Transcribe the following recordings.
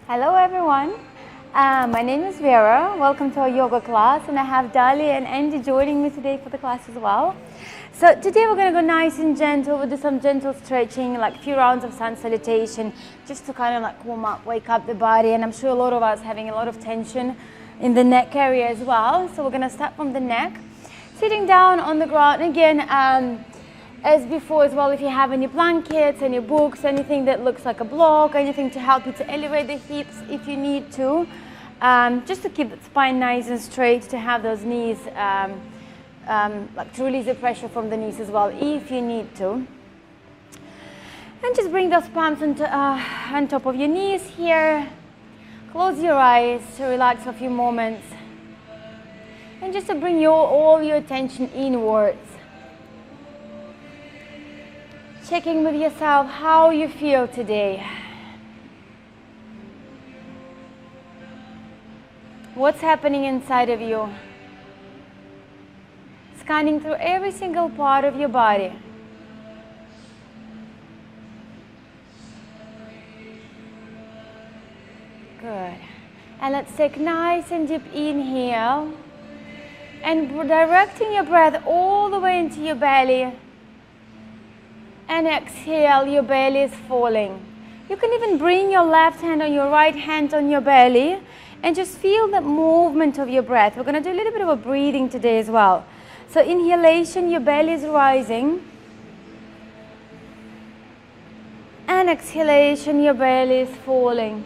Hello everyone, my name is Vera. Welcome to our yoga class, and I have Dali and Andy joining me today for the class as well. So today we're going to go nice and gentle. We'll do some gentle stretching, like a few rounds of sun salutation, just to kind of like warm up, wake up the body. And I'm sure a lot of us having a lot of tension in the neck area as well. So we're going to start from the neck, sitting down on the ground again. As before as well, if you have any blankets, any books, anything that looks like a block, anything to help you to elevate the hips if you need to, just to keep the spine nice and straight, to have those knees, like to release the pressure from the knees as well if you need to. And just bring those palms on top of your knees here. Close your eyes to relax for a few moments. And just to bring all your attention inwards. Checking with yourself how you feel today. What's happening inside of you? Scanning through every single part of your body. Good. And let's take nice and deep inhale. And directing your breath all the way into your belly. And exhale, your belly is falling. You can even bring your left hand or your right hand on your belly and just feel the movement of your breath. We're going to do a little bit of a breathing today as well. So inhalation, your belly is rising. And exhalation, your belly is falling.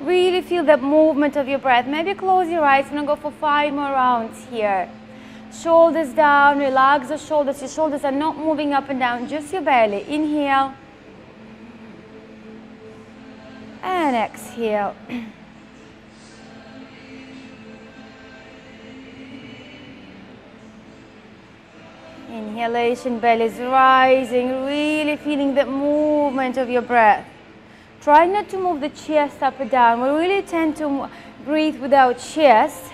Really feel that movement of your breath. Maybe close your eyes. I'm going to go for 5 more rounds here. Shoulders down, relax the shoulders. Your shoulders are not moving up and down, just your belly. Inhale. And exhale. Inhalation, belly is rising, really feeling the movement of your breath. Try not to move the chest up and down. We really tend to breathe with our chest.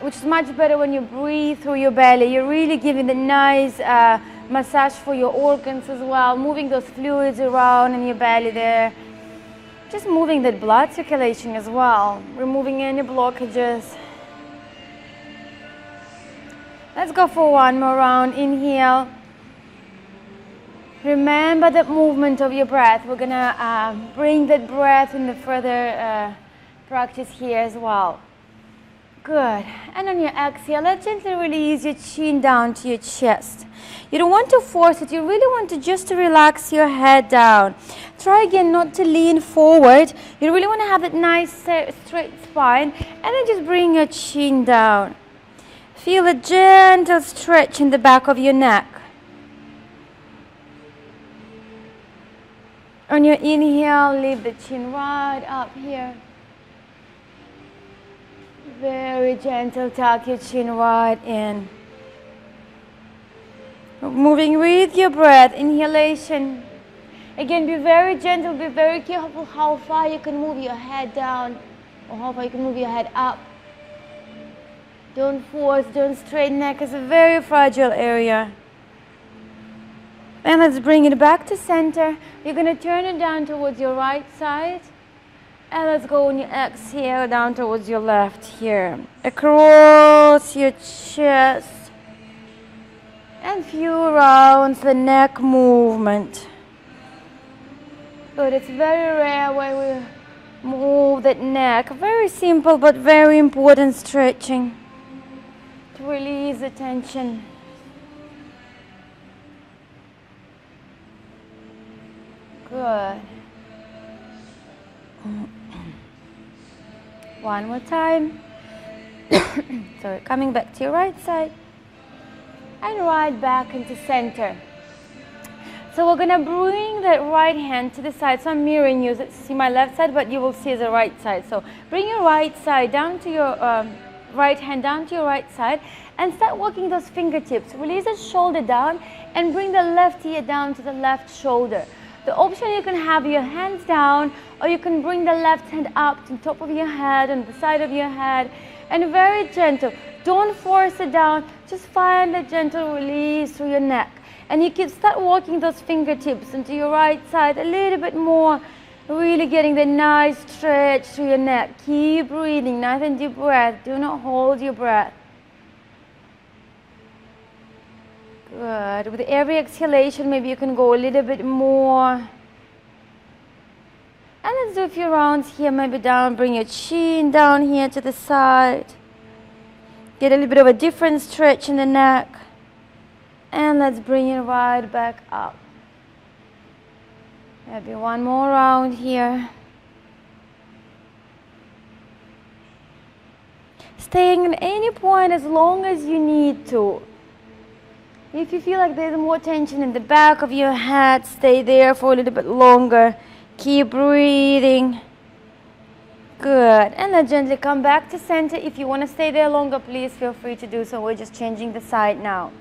Which is much better when you breathe through your belly. You're really giving the nice massage for your organs as well, moving those fluids around in your belly there. Just moving that blood circulation as well, removing any blockages. Let's go for 1 more round. Inhale. Remember that movement of your breath. We're gonna bring that breath in the further practice here as well. Good. And on your exhale, let's gently release your chin down to your chest. You don't want to force it. You really want to just to relax your head down. Try again not to lean forward. You really want to have that nice straight spine. And then just bring your chin down. Feel a gentle stretch in the back of your neck. On your inhale, leave the chin right up here. Very gentle, tuck your chin right in. Moving with your breath, inhalation. Again, be very gentle, be very careful how far you can move your head down or how far you can move your head up. Don't force, don't strain neck, it's a very fragile area. And let's bring it back to center. You're going to turn it down towards your right side. And let's go on your exhale down towards your left here. Across your chest. And few rounds, the neck movement. Good, it's very rare when we move that neck. Very simple but very important stretching to release the tension. Good. One more time. So coming back to your right side and right back into center. So we're gonna bring that right hand to the side. So I'm mirroring you. See my left side, but you will see the right side. So bring your right side down to your right hand down to your right side and start walking those fingertips. Release the shoulder down and bring the left ear down to the left shoulder. The option, you can have your hands down, or you can bring the left hand up to the top of your head and the side of your head, and very gentle. Don't force it down, just find a gentle release through your neck. And you can start walking those fingertips into your right side a little bit more, Really getting the nice stretch through your neck. Keep breathing, nice and deep breath. Do not hold your breath. Good. With every exhalation, maybe you can go a little bit more. And let's do a few rounds here, maybe down. Bring your chin down here to the side. Get a little bit of a different stretch in the neck. And let's bring it right back up. Maybe one more round here. Staying at any point as long as you need to. If you feel like there's more tension in the back of your head, stay there for a little bit longer. Keep breathing. Good. And then gently come back to center. If you want to stay there longer, please feel free to do so. We're just changing the side now.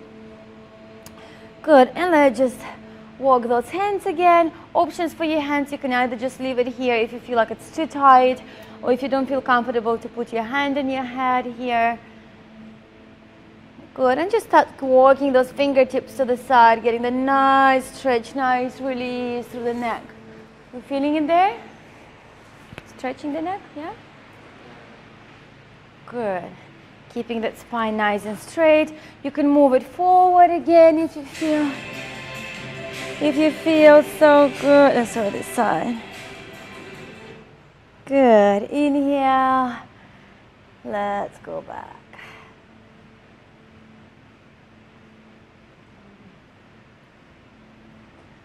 Good. And let's just walk those hands again. Options for your hands, you can either just leave it here if you feel like it's too tight, or if you don't feel comfortable to put your hand on your head here. Good, and just start walking those fingertips to the side, getting the nice stretch, nice release through the neck. You feeling it there? Stretching the neck, yeah? Good. Keeping that spine nice and straight. You can move it forward again if you feel. If you feel so good, let's go this side. Good, inhale, let's go back.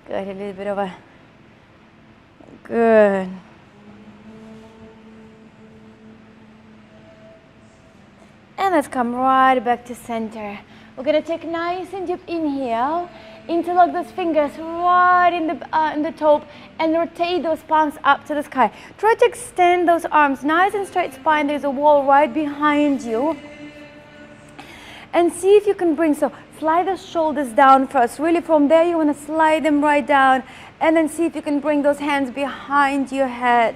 Good, a little bit of a, good. And let's come right back to center. We're gonna take a nice and deep inhale. Interlock those fingers right in the top and rotate those palms up to the sky. Try to extend those arms, nice and straight spine. There's a wall right behind you. And see if you can bring, so slide the shoulders down first. Really from there you want to slide them right down. And then see if you can bring those hands behind your head.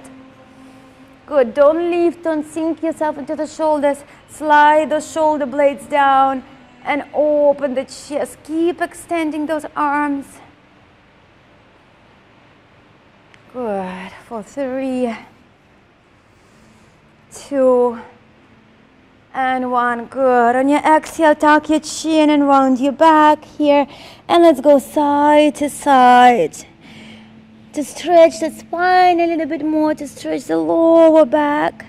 Good, don't lift, don't sink yourself into the shoulders. Slide those shoulder blades down. And open the chest. Keep extending those arms. Good. For 3, 2, and 1. Good. On your exhale, tuck your chin and round your back here. And let's go side to side. To stretch the spine a little bit more, to stretch the lower back.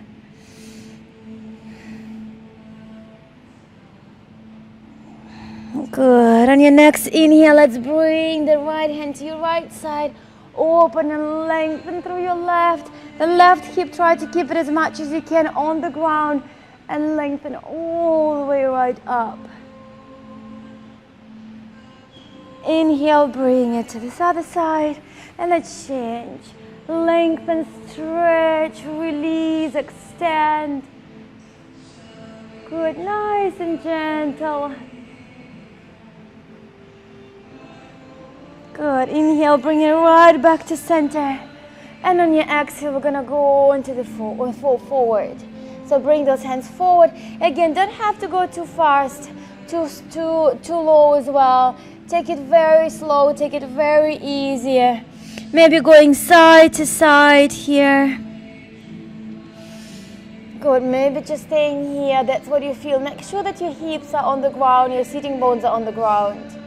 Good. On your next inhale, let's bring the right hand to your right side. Open and lengthen through your left. The left hip, try to keep it as much as you can on the ground. And lengthen all the way right up. Inhale, bring it to this other side. And let's change. Lengthen, stretch, release, extend. Good. Nice and gentle. Good. Inhale, bring it right back to center. And on your exhale, we're gonna go into the forward. So bring those hands forward. Again, don't have to go too fast, too low as well. Take it very slow, take it very easy. Maybe going side to side here. Good, maybe just staying here, that's what you feel. Make sure that your hips are on the ground, your sitting bones are on the ground.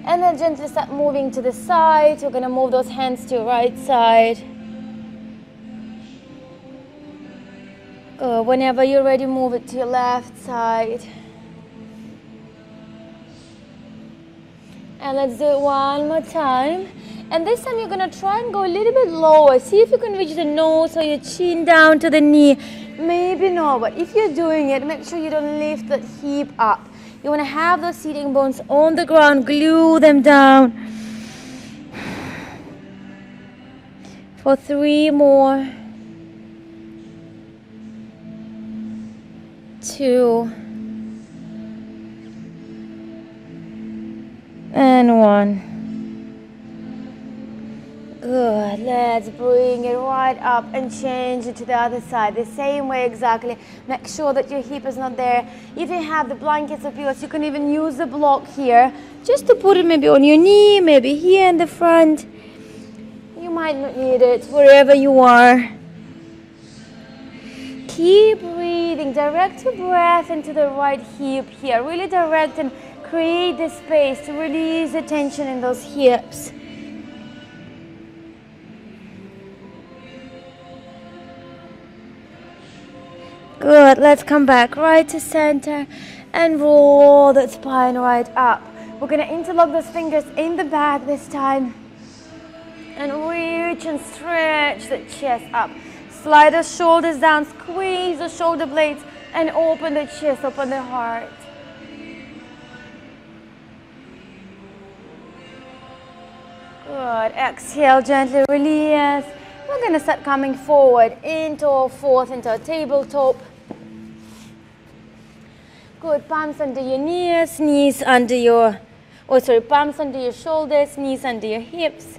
And then gently start moving to the side. You're going to move those hands to your right side. Good. Whenever you're ready, move it to your left side. And let's do it one more time. And this time you're going to try and go a little bit lower. See if you can reach the nose or your chin down to the knee. Maybe no, but if you're doing it, make sure you don't lift that hip up. You want to have those sitting bones on the ground, glue them down. For 3 more. 2. And 1. Good. Let's bring it right up and change it to the other side. The same way exactly. Make sure that your hip is not there. If you have the blankets or pillows, you can even use the block here. Just to put it maybe on your knee, maybe here in the front. You might not need it, wherever you are. Keep breathing. Direct your breath into the right hip here. Really direct and create the space to release the tension in those hips. Good. Let's come back right to center and roll that spine right up. We're going to interlock those fingers in the back this time. And reach and stretch the chest up. Slide the shoulders down, squeeze the shoulder blades, and open the chest, open the heart. Good. Exhale, gently release. We're going to start coming forward into a fourth, into a tabletop. Good. Palms under your knees, under your, palms under your shoulders, knees under your hips.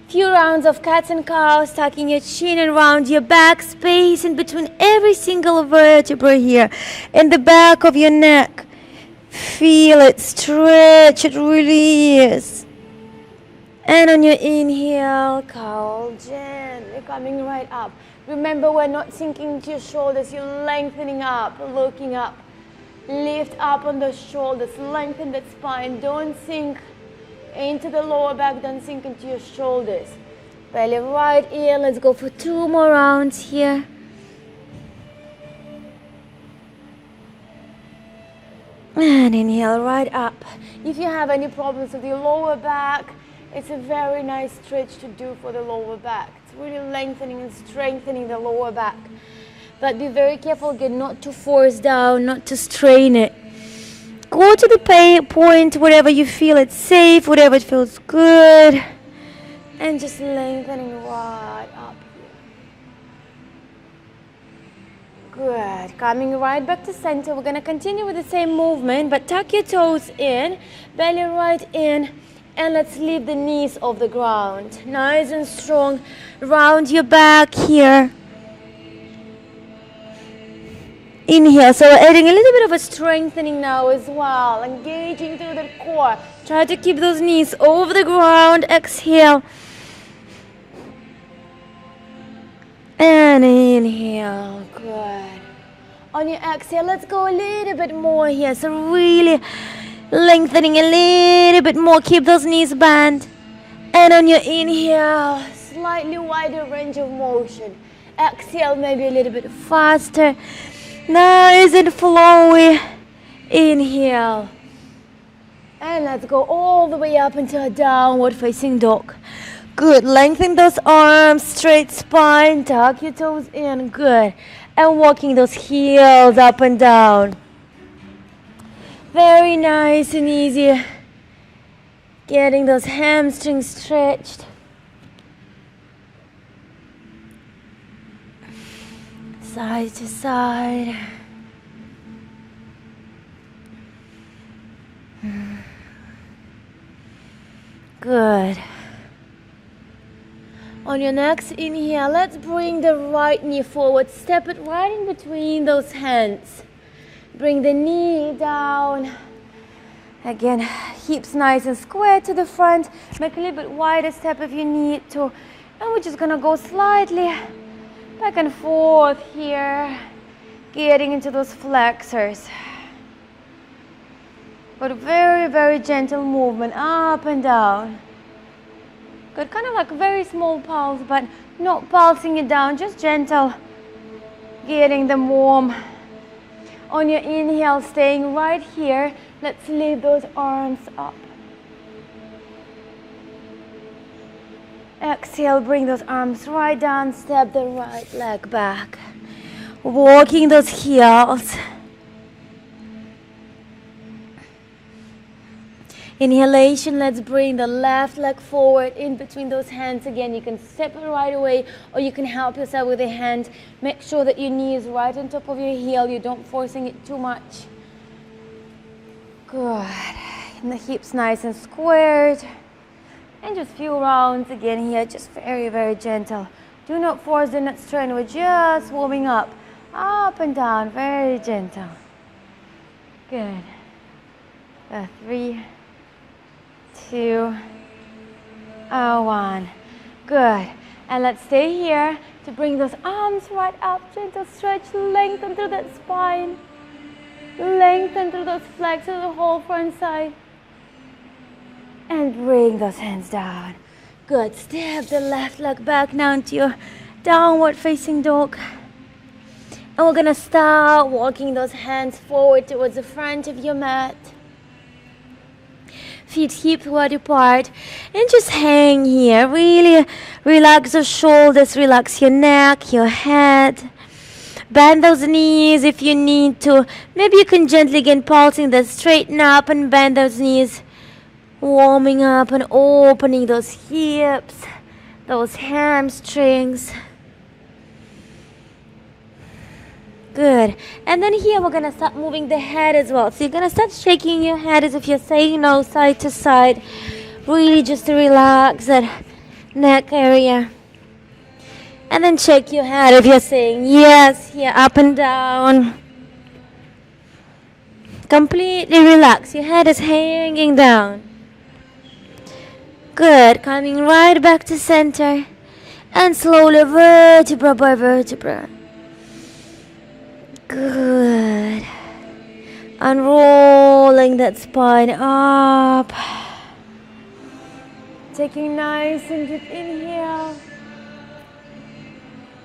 Few rounds of cats and cows, tucking your chin around your back, space in between every single vertebra here, in the back of your neck. Feel it, stretch it, release. And on your inhale, cowl, gently coming right up. Remember, we're not sinking into your shoulders, you're lengthening up, looking up. Lift up on the shoulders, lengthen that spine, don't sink into the lower back, don't sink into your shoulders. Belly right in. Let's go for 2 more rounds here. And inhale right up. If you have any problems with your lower back, it's a very nice stretch to do for the lower back. It's really lengthening and strengthening the lower back. But be very careful again not to force down, not to strain it. Go to the point wherever you feel it's safe, whatever it feels good. And just lengthening right up here. Good. Coming right back to center. We're going to continue with the same movement, but tuck your toes in, belly right in, and let's leave the knees off the ground. Nice and strong. Round your back here. Inhale, so we're adding a little bit of a strengthening now as well, engaging through the core. Try to keep those knees over the ground. Exhale. And inhale, good. On your exhale, let's go a little bit more here. So really lengthening a little bit more. Keep those knees bent. And on your inhale, slightly wider range of motion. Exhale, maybe a little bit faster. Nice and flowy. Inhale. And let's go all the way up into a downward facing dog. Good. Lengthen those arms, straight spine, tuck your toes in. Good. And walking those heels up and down. Very nice and easy. Getting those hamstrings stretched. Side to side. Good. On your next inhale, let's bring the right knee forward. Step it right in between those hands. Bring the knee down. Again, hips nice and square to the front. Make a little bit wider step if you need to. And we're just gonna go slightly back and forth here, getting into those flexors. But very, very gentle movement, up and down. Good, kind of like a very small pulse, but not pulsing it down, just gentle, getting them warm. On your inhale, staying right here, let's lift those arms up. Exhale, bring those arms right down, step the right leg back. Walking those heels. Inhalation, let's bring the left leg forward in between those hands. Again, you can step it right away or you can help yourself with a hand. Make sure that your knee is right on top of your heel. You don't forcing it too much. Good. And the hips nice and squared. And just few rounds again here, just very, very gentle. Do not force, do not strain. We're just warming up and down, very gentle. Good. 3, 2, 1. Good. And let's stay here to bring those arms right up. Gentle stretch, lengthen through that spine. Lengthen through those flexors of the whole front side. And bring those hands down. Good. Step the left leg back now into your downward facing dog. And we're going to start walking those hands forward towards the front of your mat. Feet hip wide apart. And just hang here. Really relax your shoulders, relax your neck, your head. Bend those knees if you need to. Maybe you can gently again pulsing that, straighten up and bend those knees. Warming up and opening those hips, those hamstrings. Good. And then here we're going to start moving the head as well. So you're going to start shaking your head as if you're saying no, side to side. Really just to relax that neck area. And then shake your head if you're saying yes, here, up and down. Completely relax. Your head is hanging down. Good. Coming right back to center. And slowly vertebra by vertebra. Good. Unrolling that spine up. Taking nice and deep inhale.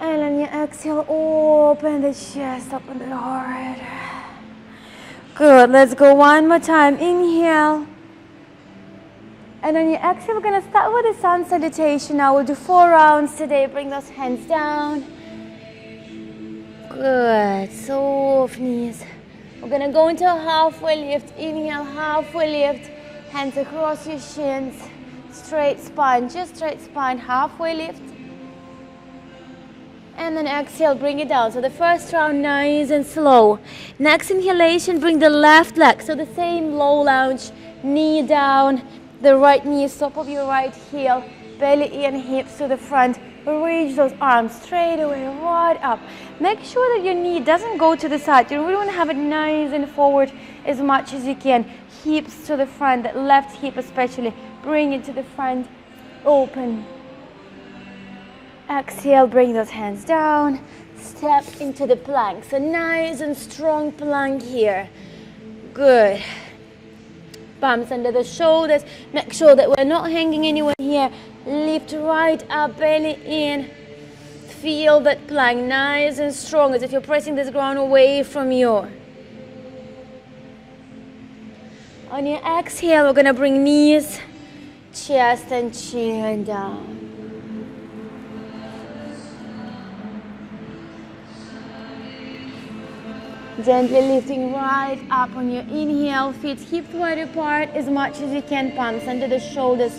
And on your exhale, open the chest, open the heart. Good. Let's go one more time. Inhale. And on your exhale, we're going to start with a sun salutation. Now we'll do 4 rounds today. Bring those hands down. Good. Soft knees. We're going to go into a halfway lift. Inhale, halfway lift. Hands across your shins. Straight spine, just straight spine. Halfway lift. And then exhale, bring it down. So the first round, nice and slow. Next inhalation, bring the left leg. So the same low lunge, knee down. The right knee, top of your right heel. Belly in, hips to the front. Reach those arms straight away, right up. Make sure that your knee doesn't go to the side. You really want to have it nice and forward as much as you can. Hips to the front, that left hip especially. Bring it to the front, open. Exhale, bring those hands down. Step into the plank. So nice and strong plank here. Good. Palms under the shoulders. Make sure that we're not hanging anywhere here. Lift right up, belly in. Feel that plank nice and strong as if you're pressing this ground away from you. On your exhale, we're going to bring knees, chest and chin down. Gently lifting right up on your inhale, feet hip wide apart as much as you can, palms under the shoulders,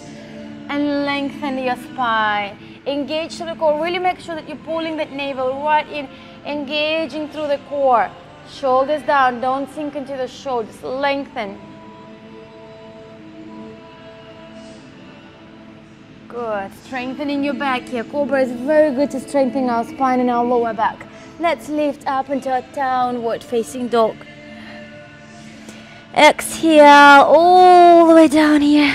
and lengthen your spine. Engage to the core. Really make sure that you're pulling that navel right in, engaging through the core. Shoulders down, don't sink into the shoulders, lengthen. Good. Strengthening your back here. Cobra is very good to strengthen our spine and our lower back. Let's lift up into a downward facing dog. Exhale all the way down here.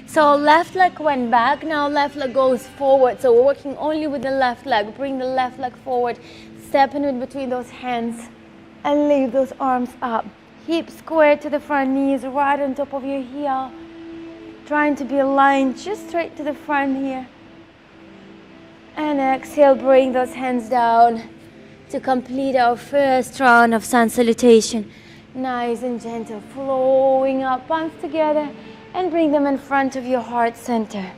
So left leg went back, now left leg goes forward. So we're working only with the left leg. Bring the left leg forward, step in between those hands and leave those arms up. Hips square to the front, knees right on top of your heel. Trying to be aligned just straight to the front here. And exhale, bring those hands down to complete our first round of sun salutation. Nice and gentle, flowing up, palms together, and bring them in front of your heart center.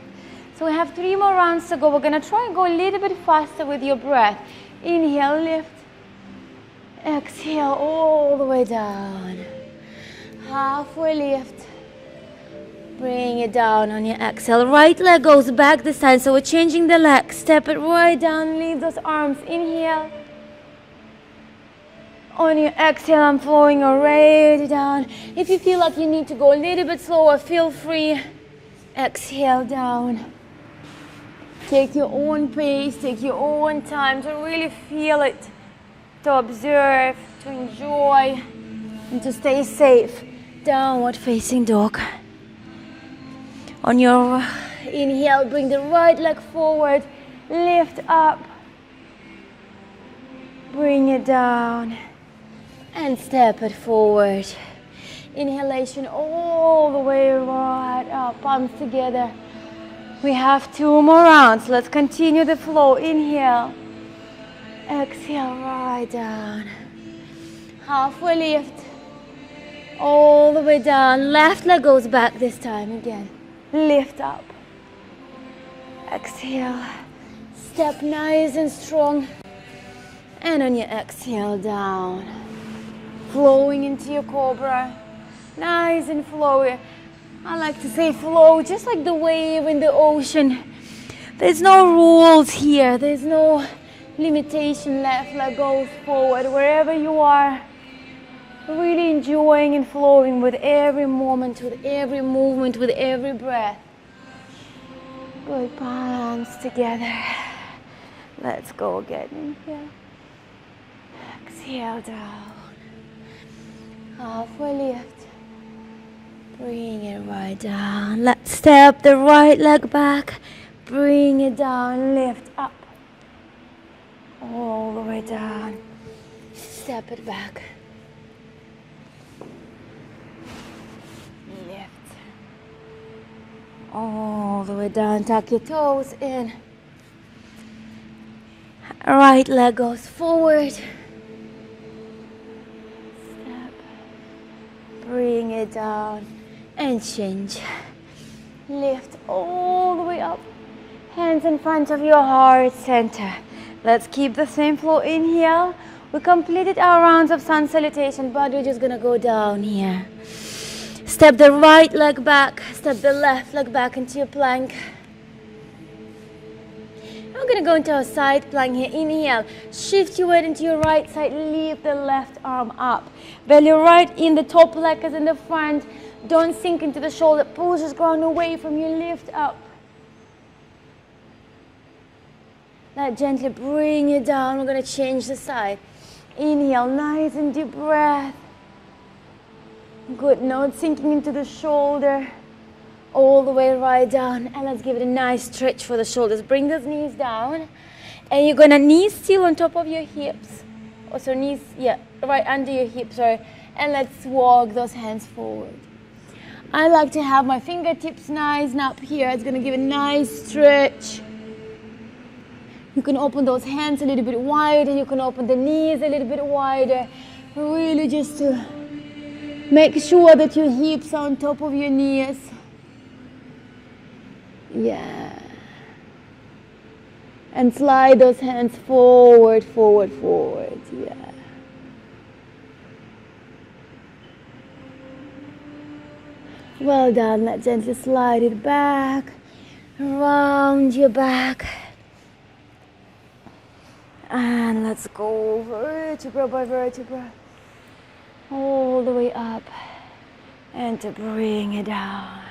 So we have 3 more rounds to go. We're going to try and go a little bit faster with your breath. Inhale, lift. Exhale, all the way down. Halfway lift. Bring it down on your exhale. Right leg goes back this time, so we're changing the leg. Step it right down, leave those arms. Inhale. On your exhale, I'm flowing already down. If you feel like you need to go a little bit slower, feel free. Exhale down. Take your own pace, take your own time to really feel it, to observe, to enjoy, and to stay safe. Downward facing dog. On your inhale, bring the right leg forward, lift up, bring it down, and step it forward. Inhalation all the way right up, palms together. We have 2 more rounds. Let's continue the flow. Inhale, exhale, right down. Halfway lift, all the way down. Left leg goes back this time again. Lift up, exhale, step nice and strong. And on your exhale, down. Flowing into your cobra. Nice and flowy. I like to say flow just like the wave in the ocean. There's no rules here. There's no limitation. Left leg goes forward wherever you are. Really enjoying and flowing with every moment, with every movement, with every breath. Good, palms together. Let's go again. Inhale. Exhale down. Halfway lift. Bring it right down. Let's step the right leg back. Bring it down. Lift up. All the way down. Step it back. Lift. All the way down. Tuck your toes in. Right leg goes forward. Step. Bring it down. And change. Lift all the way up. Hands in front of your heart center. Let's keep the same flow. Inhale. We completed our rounds of sun salutation, but we're just gonna go down here. Step the right leg back. Step the left leg back into your plank. We're gonna go into a side plank here. Inhale. Shift your weight into your right side. Lift the left arm up. Belly right in, the top leg is in the front. Don't sink into the shoulder. Pushes ground away from you. Lift up. Now gently bring it down. We're going to change the side. Inhale, nice and deep breath. Good, not sinking into the shoulder. All the way right down. And let's give it a nice stretch for the shoulders. Bring those knees down. And you're going to knees still on top of your hips. Also knees, yeah, right under your hips, sorry. And let's walk those hands forward. I like to have my fingertips nice and up here. It's going to give a nice stretch. You can open those hands a little bit wider. You can open the knees a little bit wider. Really just to make sure that your hips are on top of your knees. Yeah. And slide those hands forward, forward, forward. Yeah. Well done. Let's gently slide it back, around your back. And let's go vertebra by vertebra, all the way up, and to bring it down.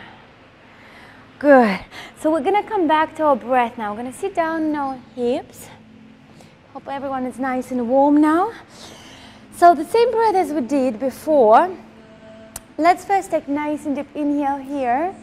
Good. So we're going to come back to our breath now. We're going to sit down on our hips. Hope everyone is nice and warm now. So the same breath as we did before. Let's first take nice and deep inhale here.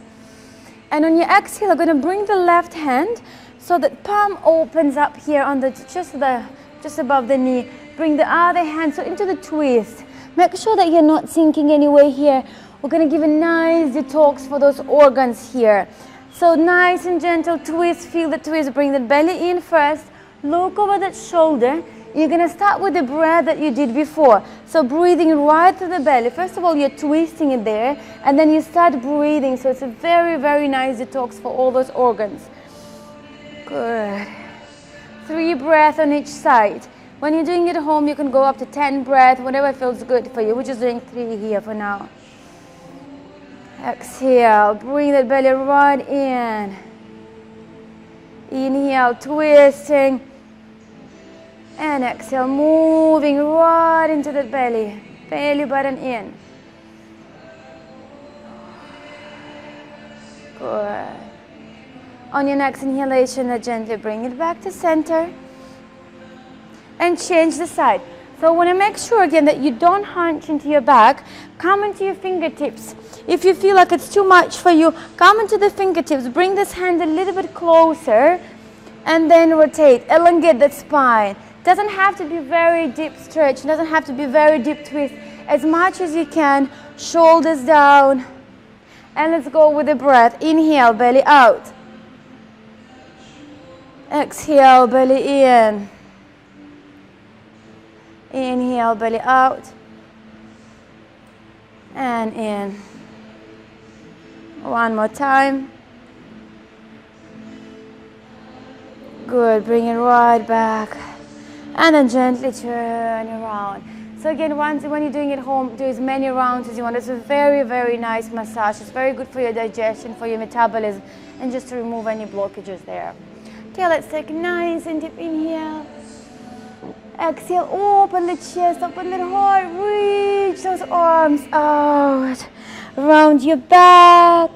And on your exhale, you're going to bring the left hand so that palm opens up here on the just above the knee. Bring the other hand so into the twist. Make sure that you're not sinking anywhere here. We're going to give a nice detox for those organs here. So nice and gentle twist. Feel the twist. Bring the belly in first. Look over that shoulder. You're going to start with the breath that you did before. So breathing right through the belly. First of all, you're twisting it there. And then you start breathing. So it's a very, very nice detox for all those organs. Good. 3 breaths on each side. When you're doing it at home, you can go up to 10 breaths, whatever feels good for you. We're just doing 3 here for now. Exhale. Bring that belly right in. Inhale, twisting. And exhale, moving right into the belly. Belly button in. Good. On your next inhalation, gently bring it back to center. And change the side. So I want to make sure again that you don't hunch into your back. Come into your fingertips. If you feel like it's too much for you, come into the fingertips. Bring this hand a little bit closer and then rotate. Elongate that spine. Doesn't have to be very deep stretch. Doesn't have to be very deep twist. As much as you can. Shoulders down. And let's go with the breath. Inhale, belly out. Exhale, belly in. Inhale, belly out. And in. One more time. Good, bring it right back. And then gently turn around. So again, when you're doing it at home, do as many rounds as you want. It's a very, very nice massage. It's very good for your digestion, for your metabolism, and just to remove any blockages there. Okay, let's take a nice and deep inhale. Exhale, open the chest, open the heart, reach those arms out, around your back.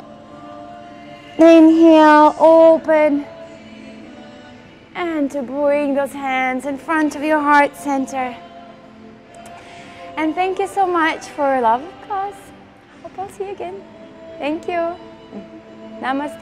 Inhale, open. And to bring those hands in front of your heart center. And thank you so much for a lovely class. Hope I'll see you again. Thank you. Namaste.